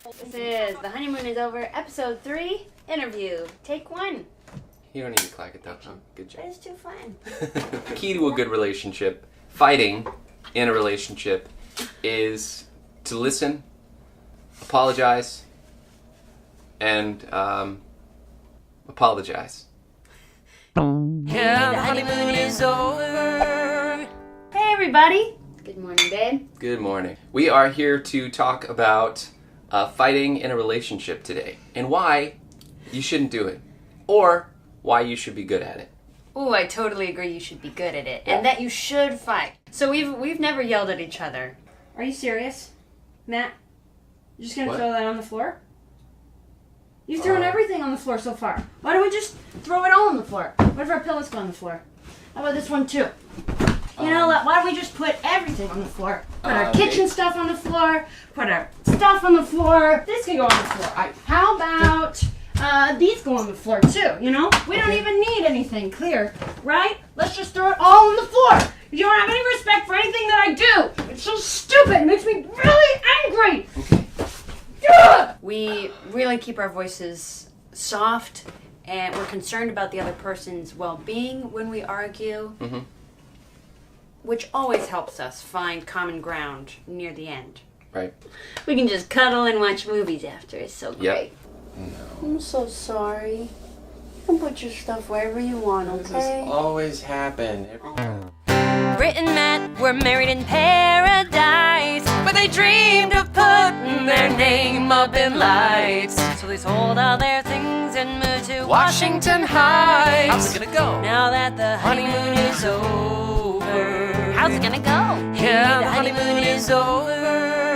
This is The Honeymoon is Over, Episode 3, Interview, Take 1. You don't need to clack it though. Oh, good job. That is too fun. The key to a good relationship, fighting in a relationship, is to listen, apologize, and apologize. Yeah, the honeymoon is over. Hey everybody. Good morning, babe. Good morning. We are here to talk about fighting in a relationship today and why you shouldn't do it, or why you should be good at it. Ooh, I totally agree you should be good at it, and that you should fight. So we've never yelled at each other. Are you serious? Matt? You're just gonna What? throw that on the floor? You've thrown everything on the floor so far. Why don't we just throw it all on the floor? What if our pillows go on the floor? How about this one too? You know, why don't we just put everything on the floor? Put our kitchen stuff on the floor, put our stuff on the floor. This can go on the floor. How about these go on the floor too, you know? We don't even need anything clear, right? Let's just throw it all on the floor. You don't have any respect for anything that I do. It's so stupid. It makes me really angry. Ugh! We really keep our voices soft, and we're concerned about the other person's well-being when we argue, which always helps us find common ground near the end. Right. We can just cuddle and watch movies after. It's so great. No. I'm so sorry. You can put your stuff wherever you want, okay? This always happen. Britt and Matt were married in paradise, but they dreamed of putting their name up in lights. So they sold all their things and moved to Washington Heights. How's it gonna go? Now that the honeymoon is over. How's it gonna go? Yeah, the honeymoon is over.